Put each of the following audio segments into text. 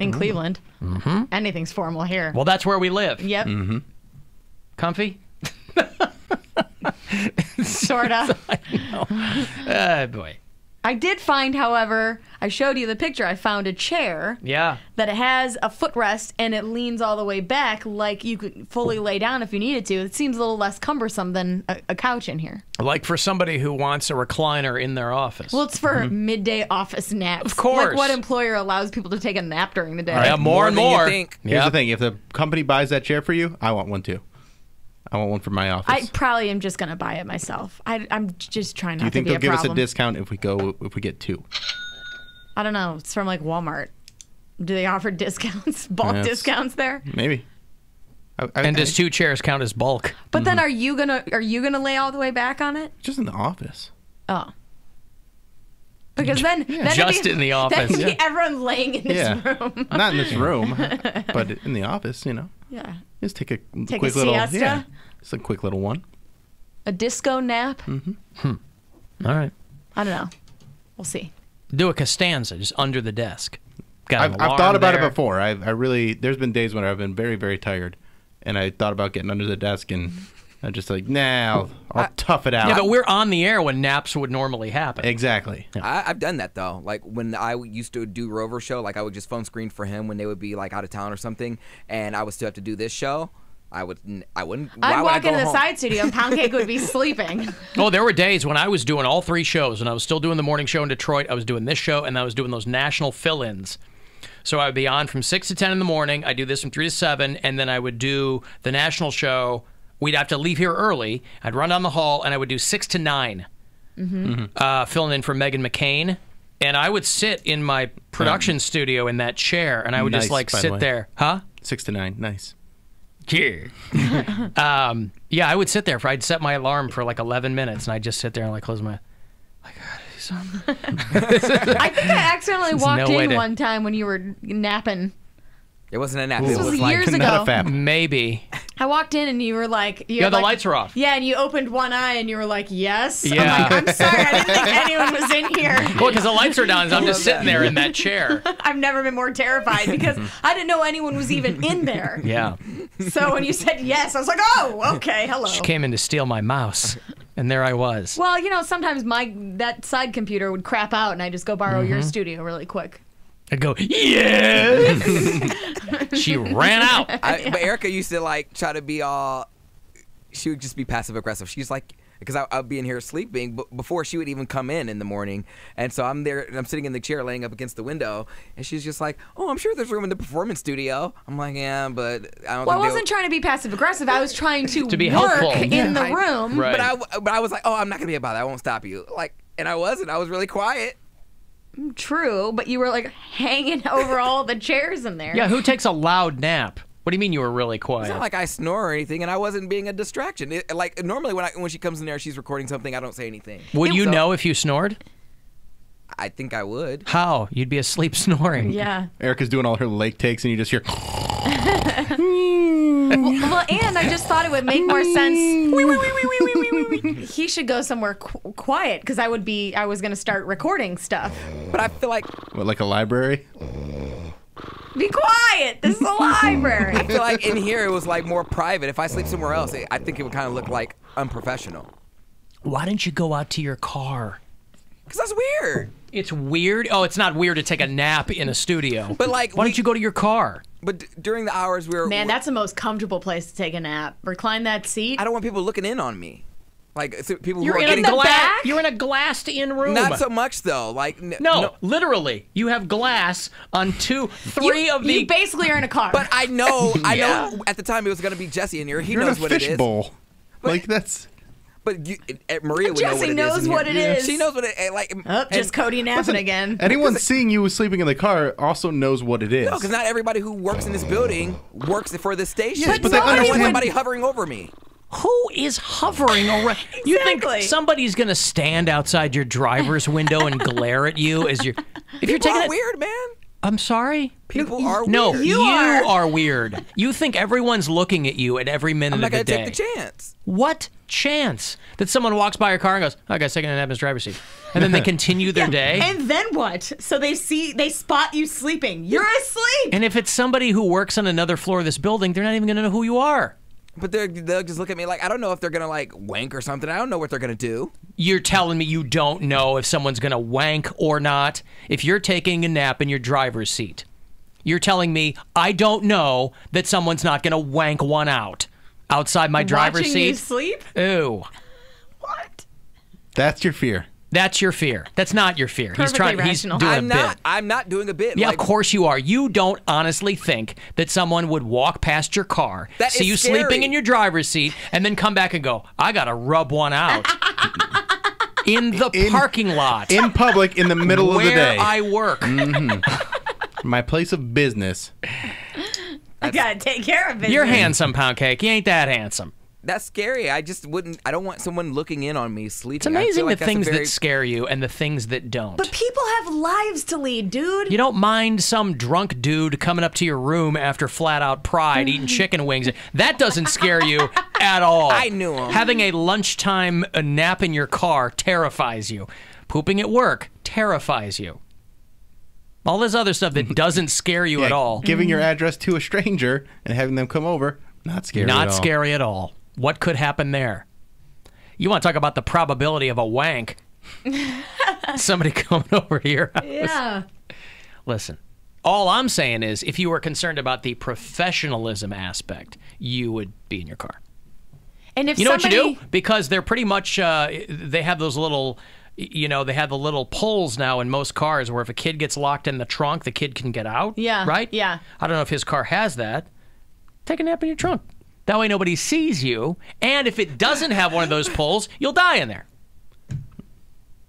In Cleveland. Mm-hmm. Anything's formal here. Well, that's where we live. Yep. Mm-hmm. Comfy? Sorta. Boy. I did find, however, I showed you the picture. I found a chair. Yeah. That it has a footrest and it leans all the way back, like you could fully lay down if you needed to. It seems a little less cumbersome than a couch in here. Like for somebody who wants a recliner in their office. Well, it's for midday office naps. Of course. Like what employer allows people to take a nap during the day? Yeah, more and more. Here's the thing. If the company buys that chair for you, I want one too. I want one for my office. I probably am just going to buy it myself. I'm just trying not to be a problem. Do you think they'll give us a discount if we get two? I don't know. It's from like Walmart. Do they offer discounts, bulk discounts there? Maybe. And does 2 chairs count as bulk? But then are you gonna lay all the way back on it? Just in the office. Oh. Because then just in the office. Then everyone laying in this room. Not in this room, but in the office, you know. Yeah. Just take a Take quick a little siesta? yeah. Just a quick little one. A disco nap? All right. I don't know. We'll see. Do a Costanza just under the desk. Got I've thought about it before. I really there's been days when I've been very, very tired, and I thought about getting under the desk, and I'm just like, nah, I'll tough it out. Yeah, but we're on the air when naps would normally happen. Exactly. Yeah. I've done that though. Like when I used to do Rover show, like I would just phone screen for him when they would be like out of town or something, and I would still have to do this show. I wouldn't. I'd walk into the side studio and Poundcake would be sleeping. Oh, there were days when I was doing all 3 shows, and I was still doing the morning show in Detroit. I was doing this show, and I was doing those national fill-ins. So I would be on from 6 to 10 in the morning. I'd do this from 3 to 7, and then I would do the national show. We'd have to leave here early. I'd run down the hall, and I would do 6 to 9, filling in for Meghan McCain. And I would sit in my production studio in that chair, and I would just like sit there. Huh? 6 to 9. Nice. Yeah. Yeah, I would sit there. I'd set my alarm for like 11 minutes, and I'd just sit there and like close my. I gotta do something. I think I accidentally walked in one time when you were napping. It wasn't a nap. This was years ago. Not a fap. Maybe. I walked in and you were like, yeah, the lights were off. Yeah, and you opened one eye and you were like, yes. Yeah. I'm like, I'm sorry, I didn't think anyone was in here. Well, because the lights are down, so I'm just sitting there in that chair. I've never been more terrified because I didn't know anyone was even in there. Yeah. So when you said yes, I was like, oh, okay, hello. She came in to steal my mouse, and there I was. Well, you know, sometimes that side computer would crap out, and I just go borrow your studio really quick. I'd go, yes! She ran out. But Erica used to like try to be all. She would just be passive aggressive. She's like, because I'd be in here sleeping, but before she would even come in the morning, and so I'm there, and I'm sitting in the chair, laying up against the window, and she's just like, "Oh, I'm sure there's room in the performance studio." I'm like, "Yeah, but I don't." Well, I wasn't trying to be passive aggressive. I was trying to be work helpful in the room. Right. But I was like, "Oh, I'm not gonna be about it. I won't stop you." Like, and I wasn't. I was really quiet. True, but you were like hanging over all the chairs in there. Yeah, who takes a loud nap? What do you mean you were really quiet? It's not like I snore or anything, and I wasn't being a distraction. Like normally when she comes in there, she's recording something. I don't say anything. Would you know if you snored? I think I would. How? You'd be asleep snoring. Yeah. Erica's doing all her lake takes, and you just hear. Well, and I just thought it would make more sense. He should go somewhere quiet because I was going to start recording stuff. But I feel like. What, like a library? Be quiet. This is a library. I feel like in here it was like more private. If I sleep somewhere else, I think it would kind of look like unprofessional. Why didn't you go out to your car? Because that's weird. It's weird? Oh, it's not weird to take a nap in a studio. But like, why don't you go to your car? But during the hours we were... Man, that's the most comfortable place to take a nap. Recline that seat. I don't want people looking in on me. Like, so people You're who are in getting... the back? You're in a glassed-in room. Not so much, though. Like No, literally. You have glass on three of the... You basically are in a car. But I know at the time it was going to be Jesse in here. He You're knows in a what it is. fishbowl. Like, that's... But Maria would know what it is. Jesse knows what it is. She knows what it like. Just Cody napping again. Anyone seeing you sleeping in the car also knows what it is. No, because not everybody who works in this building works for this station. Yes, but I they don't want somebody hovering over me. Who is hovering around? You think somebody's going to stand outside your driver's window and glare at you as you're... If you're taking weird, man. I'm sorry? People are weird. No, you are. are weird. You think everyone's looking at you at every minute I'm not of the gonna day. take the chance. What chance that someone walks by your car and goes, "Oh, I got taking a nap in his driver's seat," and then they continue their day? And then what? So they spot you sleeping. You're asleep. And if it's somebody who works on another floor of this building, they're not even going to know who you are. But they'll just look at me like, I don't know if they're gonna like wank or something. I don't know what they're gonna do. You're telling me you don't know if someone's going to wank or not if you're taking a nap in your driver's seat. You're telling me I don't know that someone's not going to wank one out outside my driver's Watching seat? you sleep? Ew. What? That's your fear. That's your fear. That's not your fear. Perfectly He's rational. doing a bit. I'm not doing a bit. Yeah, like, of course you are. You don't honestly think that someone would walk past your car, That see is you scary. sleeping in your driver's seat, and then come back and go, I got to rub one out in the parking lot. In public, in the middle of the day. Where I work. My place of business. I gotta take care of it. You're handsome, Poundcake. You ain't that handsome. That's scary. I just wouldn't. I don't want someone looking in on me sleeping. It's amazing like the things that scare you and the things that don't. But people have lives to lead, dude. You don't mind some drunk dude coming up to your room after flat out pride eating chicken wings. That doesn't scare you at all. I knew him. Having a lunchtime nap in your car terrifies you. Pooping at work terrifies you. All this other stuff that doesn't scare you at all. Giving your address to a stranger and having them come over, not scary at all. Not scary at all. What could happen there? You want to talk about the probability of a wank. Somebody coming over to your house. Yeah. Listen, all I'm saying is if you were concerned about the professionalism aspect, you would be in your car. And if You know somebody, what you do? Because they're pretty much, they have those little, they have the little pulls now in most cars where if a kid gets locked in the trunk, the kid can get out. Yeah. Right? Yeah. I don't know if his car has that. Take a nap in your trunk. That way nobody sees you. And if it doesn't have one of those pulls, you'll die in there.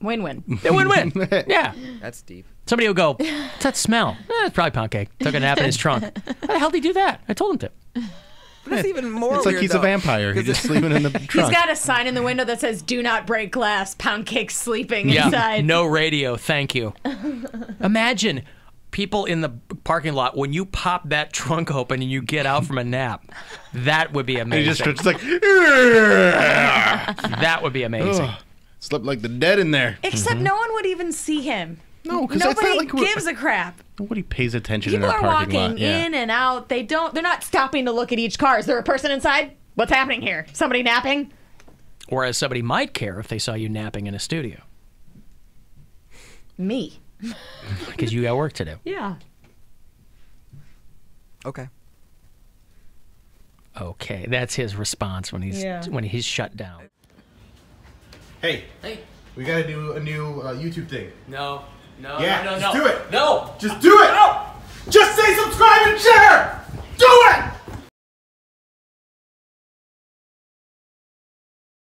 Win-win. A win-win. Yeah. That's deep. Somebody will go, what's that smell? It's probably Poundcake. Took a nap in his trunk. How the hell did he do that? I told him to. That's even more. It's like weird, he's though. a vampire. He's just sleeping in the He's trunk. got a sign in the window that says, "Do not break glass." Poundcake sleeping Yeah, inside. no radio, thank you. Imagine people in the parking lot when you pop that trunk open and you get out from a nap. That would be And he amazing. just starts like, That would be amazing. slept like the dead in there. Except no one would even see him. No, because it's Nobody not like gives a crap. nobody pays attention People in our are parking walking lot. Yeah. in and out. They're not stopping to look at each car. Is there a person inside? What's happening here? Somebody napping? Whereas somebody might care if they saw you napping in a studio Me. because you got work to do. Yeah. Okay. Okay, that's his response when he's shut down. Hey, Hey, we got to do a new YouTube thing. no, Yeah, just do it. No. Just do it.